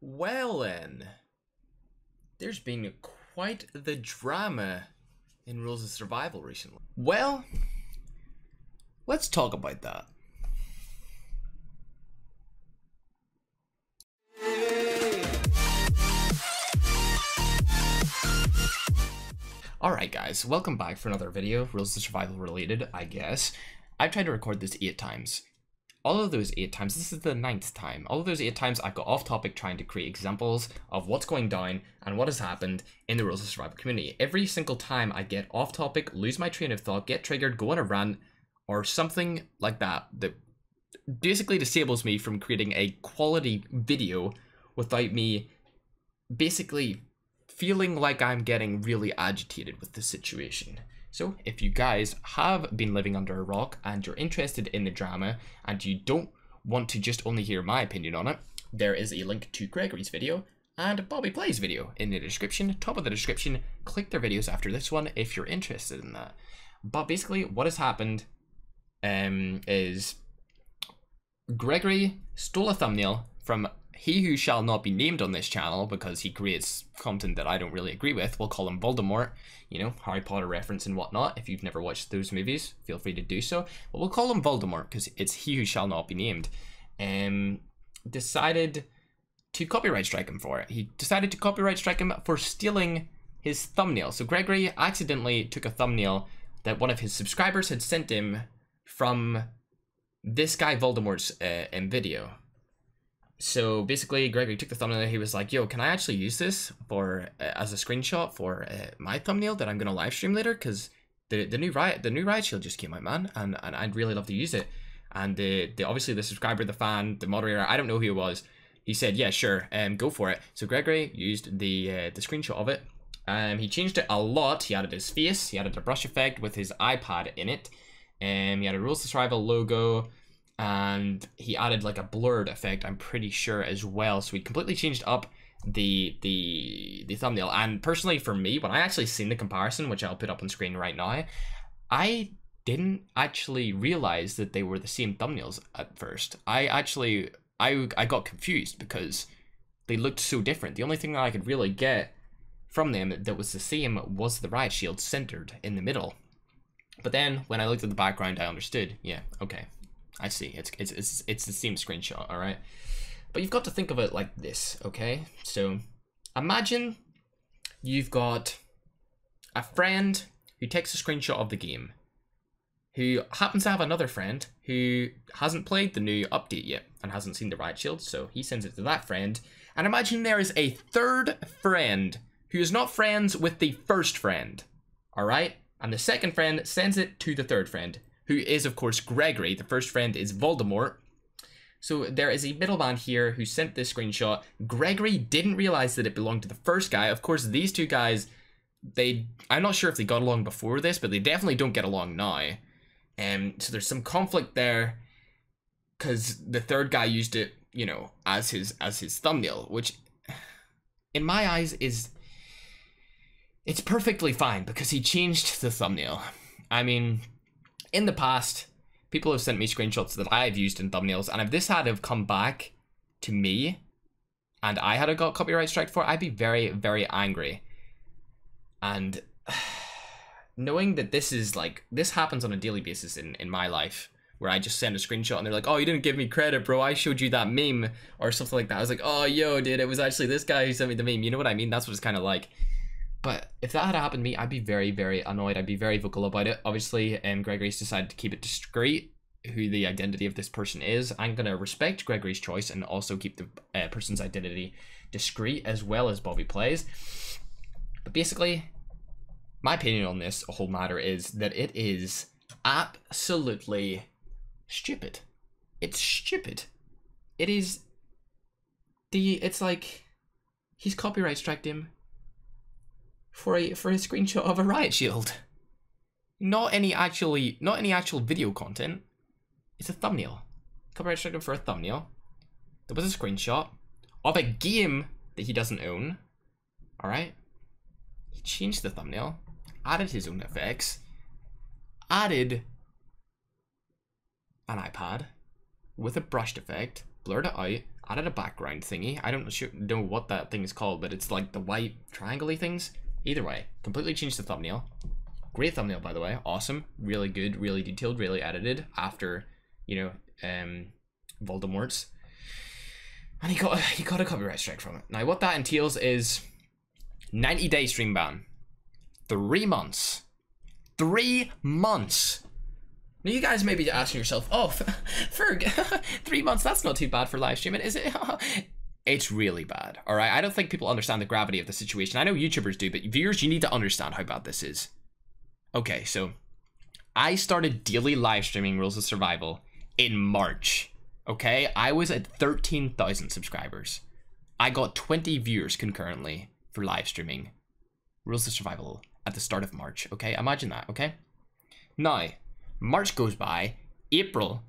Well then, there's been quite the drama in Rules of Survival recently. Well, let's talk about that. Alright guys, welcome back for another video, Rules of Survival related, I guess. I've tried to record this 8 times. All of those 8 times, this is the 9th time, all of those 8 times I've got off topic trying to create examples of what's going down and what has happened in the Rules of Survival community. Every single time I get off topic, lose my train of thought, get triggered, go on a rant, or something like that, that basically disables me from creating a quality video without me basically feeling like I'm getting really agitated with the situation. So if you guys have been living under a rock and you're interested in the drama and you don't want to just only hear my opinion on it, there is a link to Gregory's video and Bobby Play's video in the description, top of the description. Click their videos after this one if you're interested in that. But basically what has happened is Gregory stole a thumbnail from he who shall not be named on this channel because he creates content that I don't really agree with. We'll call him Voldemort, you know, Harry Potter reference and whatnot. If you've never watched those movies, feel free to do so. But we'll call him Voldemort because it's he who shall not be named. Decided to copyright strike him for it. He decided to copyright strike him for stealing his thumbnail. So Gregory accidentally took a thumbnail that one of his subscribers had sent him from this guy Voldemort's video. So basically, Gregory took the thumbnail. He was like, "Yo, can I actually use this for as a screenshot for my thumbnail that I'm gonna live stream later? Because the new riot shield just came out, man, and I'd really love to use it." And obviously the subscriber, the fan, the moderator, I don't know who it was. He said, "Yeah, sure, go for it." So Gregory used the screenshot of it. He changed it a lot. He added his face. He added a brush effect with his iPad in it. He had a Rules of Survival logo. And he added like a blurred effect, I'm pretty sure, as well. So he completely changed up the thumbnail. And personally for me, when I actually seen the comparison, which I'll put up on screen right now, I didn't actually realize that they were the same thumbnails at first. I got confused because they looked so different. The only thing that I could really get from them that was the same was the riot shield centered in the middle. But then when I looked at the background, I understood. Yeah, okay. I see. It's the same screenshot, all right? But you've got to think of it like this, okay? So imagine you've got a friend who takes a screenshot of the game, who happens to have another friend who hasn't played the new update yet and hasn't seen the riot shield, so he sends it to that friend. And imagine there is a third friend who is not friends with the first friend, all right? And the second friend sends it to the third friend, who is, of course, Gregory. The first friend is Voldemort. So there is a middleman here who sent this screenshot. Gregory didn't realize that it belonged to the first guy. Of course, these two guys, I'm not sure if they got along before this, but they definitely don't get along now. So there's some conflict there because the third guy used it, you know, as his thumbnail, which in my eyes it's perfectly fine because he changed the thumbnail. I mean, in the past, people have sent me screenshots that I've used in thumbnails, and if this had have come back to me and I had got copyright strike for it, I'd be very, very angry. And knowing that this happens on a daily basis in my life, where I just send a screenshot and they're like, "Oh, you didn't give me credit, bro. I showed you that meme," or something like that. I was like, "Oh, yo, dude, it was actually this guy who sent me the meme." You know what I mean? That's what it's kind of like. But if that had happened to me, I'd be very, very annoyed. I'd be very vocal about it. Obviously, Gregory's decided to keep it discreet who the identity of this person is. I'm going to respect Gregory's choice and also keep the person's identity discreet, as well as Bobby Plays. But basically, my opinion on this whole matter is that it is absolutely stupid. It's stupid. It's like he's copyright striked him for a screenshot of a riot shield. Not any actual video content. It's a thumbnail. Copyright struck him for a thumbnail. There was a screenshot of a game that he doesn't own. Alright? He changed the thumbnail, added his own effects, added an iPad with a brushed effect, blurred it out, added a background thingy. I don't know what that thing is called, but it's like the white triangle-y things. Either way, completely changed the thumbnail. Great thumbnail, by the way. Awesome. Really good, really detailed, really edited after, you know, Voldemort's. And he got a copyright strike from it. Now, what that entails is 90-day stream ban. 3 months. 3 months. Now, you guys may be asking yourself, oh, Ferg, 3 months, that's not too bad for live streaming, is it? It's really bad, all right? I don't think people understand the gravity of the situation. I know YouTubers do, but viewers, you need to understand how bad this is. Okay, so I started daily live streaming Rules of Survival in March, okay? I was at 13,000 subscribers. I got 20 viewers concurrently for live streaming Rules of Survival at the start of March, okay? Imagine that, okay? Now, March goes by, April,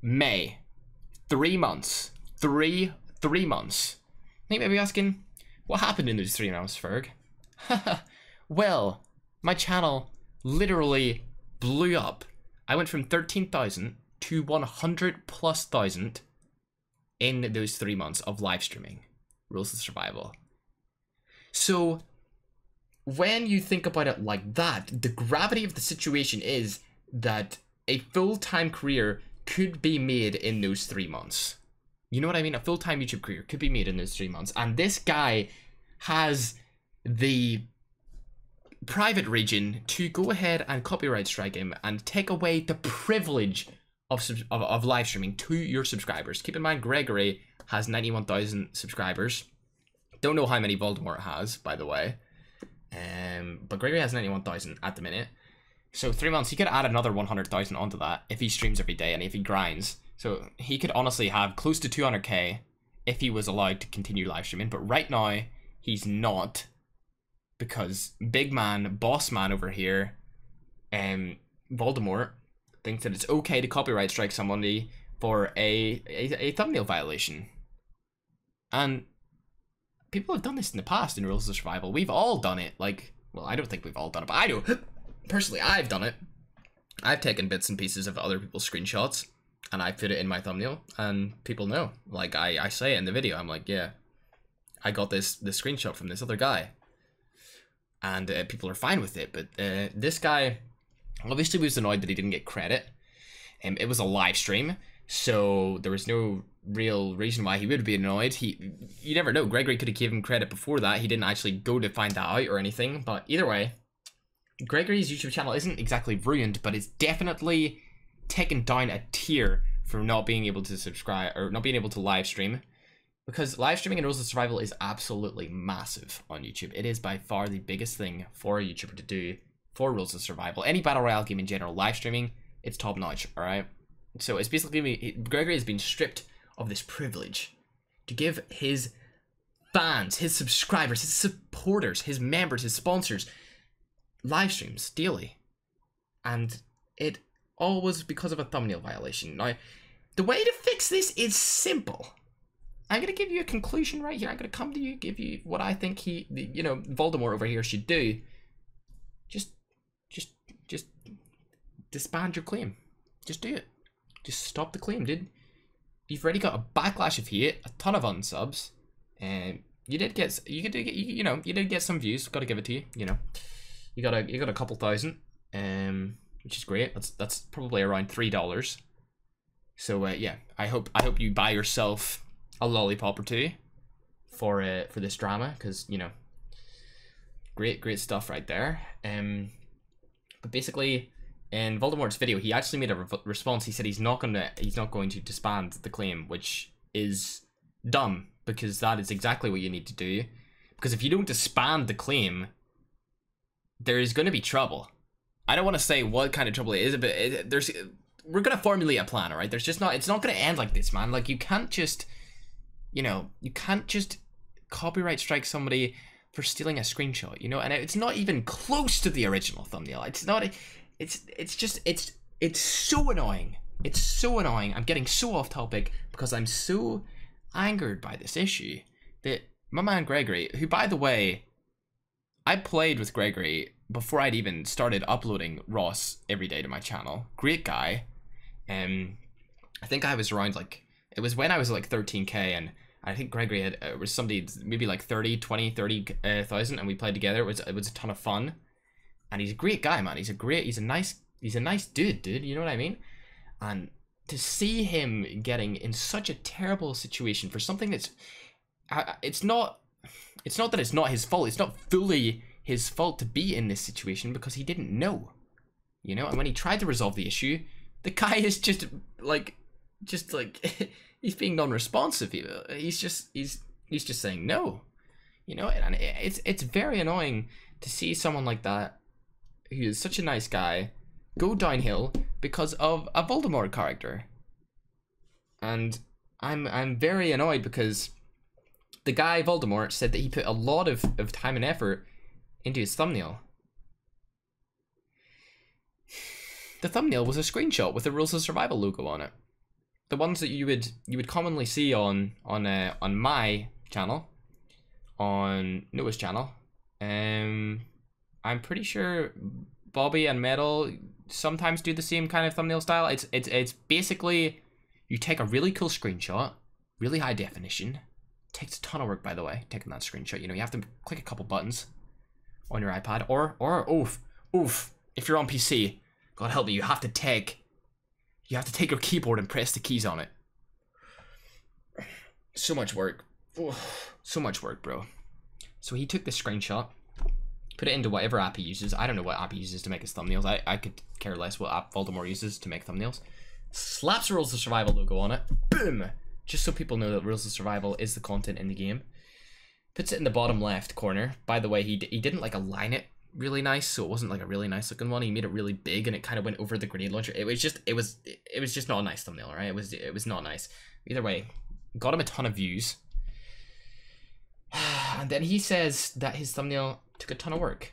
May, 3 months, three months. You may be asking, what happened in those 3 months, Ferg? Well, my channel literally blew up. I went from 13,000 to 100,000+ in those 3 months of live streaming Rules of Survival. So, when you think about it like that, the gravity of the situation is that a full-time career could be made in those 3 months. You know what I mean? A full-time YouTube career could be made in those 3 months. And this guy has the private region to go ahead and copyright strike him and take away the privilege of live streaming to your subscribers. Keep in mind, Gregory has 91,000 subscribers. Don't know how many Voldemort has, by the way. But Gregory has 91,000 at the minute. So 3 months, he could add another 100,000 onto that if he streams every day and if he grinds. So he could honestly have close to 200k if he was allowed to continue live streaming. But right now, he's not, because big man, boss man over here, Voldemort, thinks that it's okay to copyright strike somebody for a thumbnail violation. And people have done this in the past in Rules of Survival. We've all done it. Like, well, I don't think we've all done it, but I do. Personally, I've done it. I've taken bits and pieces of other people's screenshots and I put it in my thumbnail, and people know. Like, I say it in the video. I'm like, yeah, I got this screenshot from this other guy. And people are fine with it. But this guy obviously was annoyed that he didn't get credit. It was a live stream, so there was no real reason why he would be annoyed. You never know. Gregory could have given him credit before that. He didn't actually go to find that out or anything. But either way, Gregory's YouTube channel isn't exactly ruined, but it's definitely taken down a tier from not being able to subscribe or not being able to live stream, because live streaming in Rules of Survival is absolutely massive on YouTube. It is by far the biggest thing for a YouTuber to do for Rules of Survival. Any battle royale game in general, live streaming, it's top notch. All right, so it's basically Gregory has been stripped of this privilege to give his fans, his subscribers, his supporters, his members, his sponsors live streams daily, and it all was because of a thumbnail violation. Now, the way to fix this is simple. I'm gonna give you a conclusion right here. I'm gonna come to you, give you what I think Voldemort over here should do. Just disband your claim. Just do it. Just stop the claim, dude. You've already got a backlash of hate, a ton of unsubs, and you did get some views. Got to give it to you. You got a couple thousand, which is great. That's probably around $3. So yeah, I hope you buy yourself a lollipop or two for this drama, because great stuff right there. But basically, in Voldemort's video, he actually made a response. He said he's not going to disband the claim, which is dumb, because that is exactly what you need to do. Because if you don't disband the claim, there is going to be trouble. I don't want to say what kind of trouble it is, but we're going to formulate a plan, all right? It's not going to end like this, man. Like, you can't just, you can't just copyright strike somebody for stealing a screenshot, and it's not even close to the original thumbnail. It's not, it's so annoying. It's so annoying. I'm getting so off topic because I'm so angered by this issue that my man Gregory, who, by the way, I played with Gregory before I'd even started uploading Ross every day to my channel. Great guy. I think I was around like It was when I was like 13k, and I think Gregory had was somebody maybe like 30,000, and we played together. It was a ton of fun, and he's a great guy, man. He's a nice dude. You know what I mean? And to see him getting in such a terrible situation for something that's, it's not that it's not his fault. It's not fully his fault to be in this situation because he didn't know, you know. And when he tried to resolve the issue, the guy is just like he's being non-responsive. He's just saying no, you know. And it's very annoying to see someone like that, who is such a nice guy, go downhill because of a Voldemort character. And I'm very annoyed because the guy Voldemort said that he put a lot of time and effort into his thumbnail. The thumbnail was a screenshot with the Rules of Survival logo on it. The ones that you would commonly see on my channel, on Noah's channel. I'm pretty sure Bobby and Metal sometimes do the same kind of thumbnail style. It's basically, you take a really cool screenshot, really high definition. Takes a ton of work, by the way, taking that screenshot. You know, you have to click a couple buttons on your iPad, or if you're on PC, God help me, you have to take your keyboard and press the keys on it. So much work. So much work, bro. So he took this screenshot, put it into whatever app he uses. I don't know what app he uses to make his thumbnails. I could care less what app Voldemort uses to make thumbnails. Slaps the Rules of Survival logo on it. Boom! Just so people know that Rules of Survival is the content in the game. Puts it in the bottom left corner. By the way, he didn't like align it really nice, so it wasn't like a really nice looking one. He made it really big, and it kind of went over the grenade launcher. It was just not a nice thumbnail, right? It was not nice. Either way, got him a ton of views. And then he says that his thumbnail took a ton of work,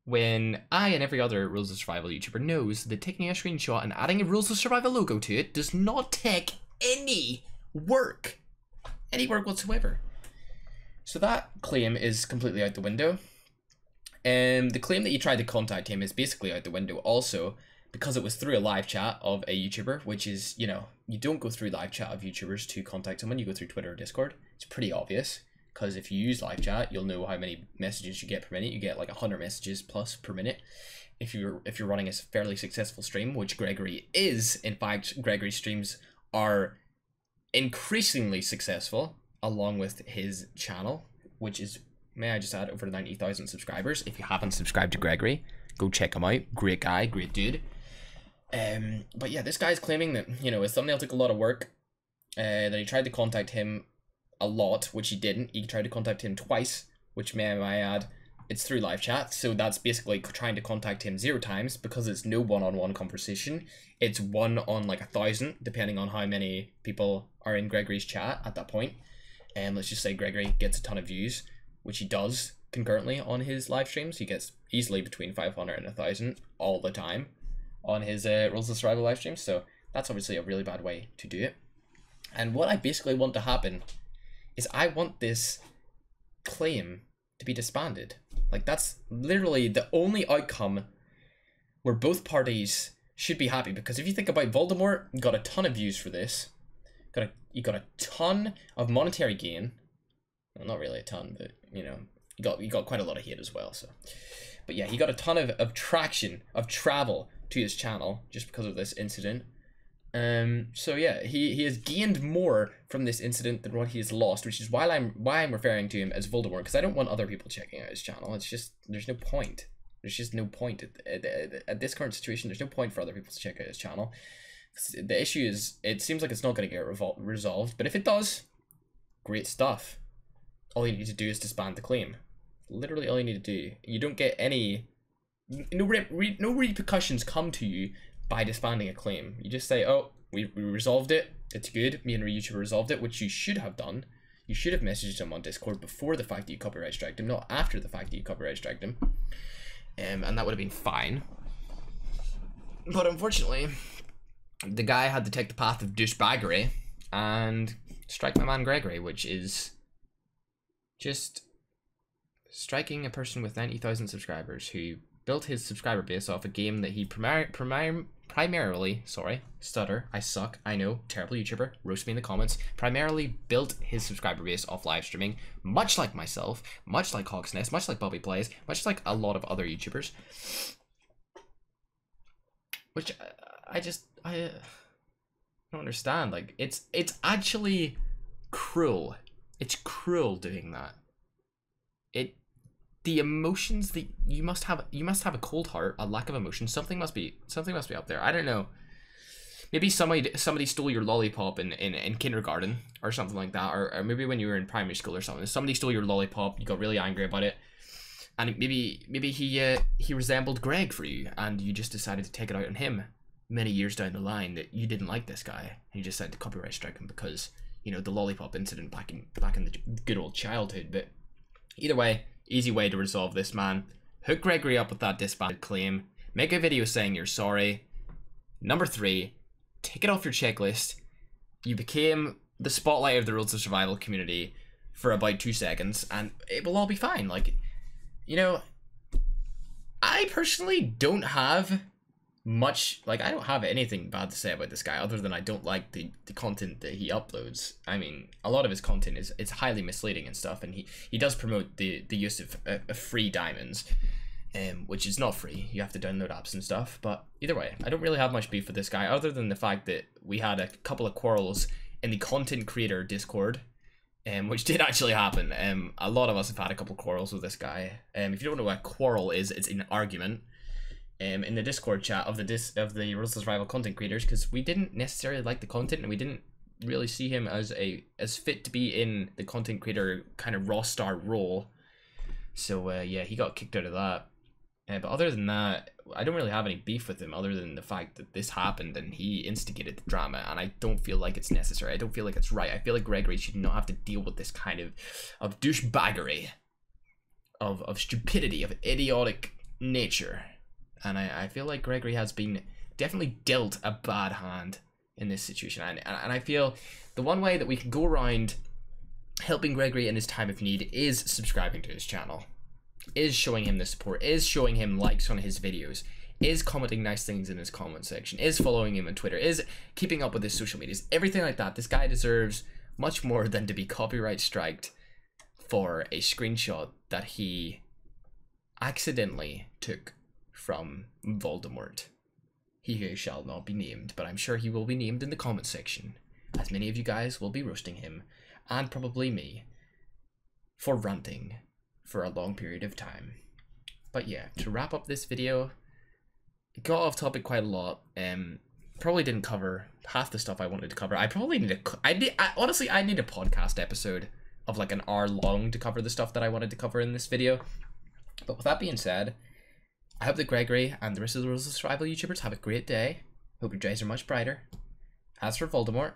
when I and every other Rules of Survival YouTuber knows that taking a screenshot and adding a Rules of Survival logo to it does not take any work whatsoever. So that claim is completely out the window. The claim that you tried to contact him is basically out the window also, because it was through a live chat of a YouTuber, which is, you know, you don't go through live chat of YouTubers to contact someone, you go through Twitter or Discord. It's pretty obvious, because if you use live chat, you'll know how many messages you get per minute. You get like 100 messages plus per minute. If you're running a fairly successful stream, which Gregory is. In fact, Gregory's streams are increasingly successful, along with his channel, which is, may I just add, over 90,000 subscribers. If you haven't subscribed to Gregory, go check him out. Great guy, great dude. But yeah, this guy's claiming that, you know, his thumbnail took a lot of work, that he tried to contact him a lot, which he didn't. He tried to contact him twice, which may I add, it's through live chat, so that's basically trying to contact him 0 times, because it's no one-on-one conversation. It's 1 on like 1,000, depending on how many people are in Gregory's chat at that point. And let's just say Gregory gets a ton of views, which he does concurrently on his live streams. He gets easily between 500 and 1,000 all the time on his Rules of Survival live streams. So that's obviously a really bad way to do it. And what I basically want to happen is I want this claim to be disbanded. Like, that's literally the only outcome where both parties should be happy. Because if you think about Voldemort, got a ton of views for this. You got a ton of monetary gain. Well, not really a ton, but you know, you got quite a lot of hate as well. So, but yeah, he got a ton of traction, of travel to his channel just because of this incident. So yeah, he has gained more from this incident than what he has lost, which is why I'm referring to him as Voldemort, because I don't want other people checking out his channel. It's just, there's no point. There's just no point at this current situation. There's no point for other people to check out his channel. The issue is, it seems like it's not going to get resolved, but if it does, great stuff. All you need to do is disband the claim. Literally all you need to do. You don't get any, no repercussions come to you by disbanding a claim. You just say, oh, we resolved it, it's good, me and a YouTuber resolved it, which you should have done. You should have messaged him on Discord before the fact that you copyright striked him, not after the fact that you copyright striked him. And that would have been fine. But unfortunately, the guy had to take the path of douchebaggery and strike my man Gregory, which is just striking a person with 90,000 subscribers who built his subscriber base off a game that he primarily, sorry, stutter, I suck, I know, terrible YouTuber, roast me in the comments, primarily built his subscriber base off live streaming, much like myself, much like Hawksnest, much like Bobby Plays, much like a lot of other YouTubers. Which I don't understand. Like, it's actually cruel. It's cruel doing that. The emotions that you must have a cold heart, a lack of emotion. Something must be up there. I don't know. Maybe somebody stole your lollipop in kindergarten or something like that, or maybe when you were in primary school or something. Somebody stole your lollipop. You got really angry about it, and maybe he resembled Greg for you, and you just decided to take it out on him. Many years down the line, that you didn't like this guy, and you just decided to copyright strike him because, you know, the lollipop incident back in the good old childhood. But either way, easy way to resolve this, man. Hook Gregory up with that disbanded claim. Make a video saying you're sorry. Number 3, take it off your checklist. You became the spotlight of the Rules of Survival community for about 2 seconds, and it will all be fine. Like, you know, I personally don't have much, like, I don't have anything bad to say about this guy other than I don't like the content that he uploads. I mean, a lot of his content is highly misleading and stuff, and he does promote the use of free diamonds, which is not free. You have to download apps and stuff. But either way, I don't really have much beef with this guy other than the fact that we had a couple of quarrels in the content creator Discord, which did actually happen. A lot of us have had a couple of quarrels with this guy. If you don't know what a quarrel is, it's an argument. In the Discord chat of the Rules of Survival content creators, because we didn't necessarily like the content, and we didn't really see him as fit to be in the content creator kind of raw star role. So yeah, he got kicked out of that. But other than that, I don't really have any beef with him other than the fact that this happened and he instigated the drama, and I don't feel like it's necessary. I don't feel like it's right. I feel like Gregory should not have to deal with this kind of douchebaggery, of stupidity, of idiotic nature. And I feel like Gregory has been definitely dealt a bad hand in this situation. And I feel the one way that we can go around helping Gregory in his time of need is subscribing to his channel, is showing him the support, is showing him likes on his videos, is commenting nice things in his comment section, is following him on Twitter, is keeping up with his social medias, everything like that. This guy deserves much more than to be copyright striked for a screenshot that he accidentally took from Voldemort. He who shall not be named, but I'm sure he will be named in the comment section, as many of you guys will be roasting him, and probably me, for ranting for a long period of time. But yeah, to wrap up this video, it got off topic quite a lot. Probably didn't cover half the stuff I wanted to cover. I probably need honestly, I need a podcast episode of like an hour long to cover the stuff that I wanted to cover in this video. But with that being said, I hope that Gregory and the rest of the Rules of Survival YouTubers have a great day. Hope your days are much brighter. As for Voldemort,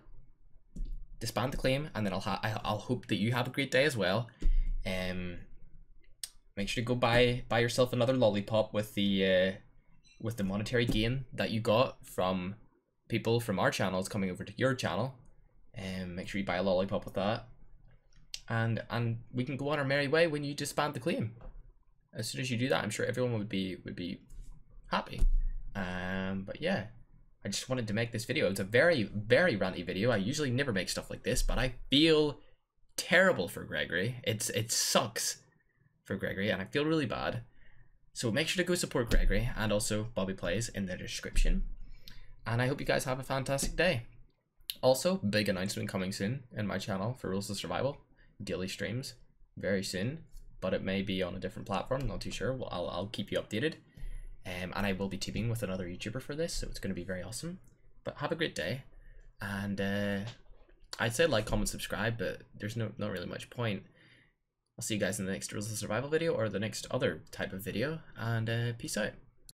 disband the claim, and then I'll hope that you have a great day as well. Make sure to go buy yourself another lollipop with the monetary gain that you got from people from our channels coming over to your channel. Make sure you buy a lollipop with that, and we can go on our merry way when you disband the claim. As soon as you do that, I'm sure everyone would be happy. But yeah, I just wanted to make this video. It's a very, very ranty video. I usually never make stuff like this, but I feel terrible for Gregory. It sucks for Gregory, and I feel really bad. So make sure to go support Gregory and also Bobby Plays in the description. And I hope you guys have a fantastic day. Also, big announcement coming soon in my channel for Rules of Survival. Daily streams very soon, but it may be on a different platform. Not too sure. Well, I'll keep you updated. And I will be teaming with another YouTuber for this, so it's going to be very awesome. But have a great day. And I'd say like, comment, subscribe, but there's not really much point. I'll see you guys in the next Rules of Survival video or the next other type of video, and peace out.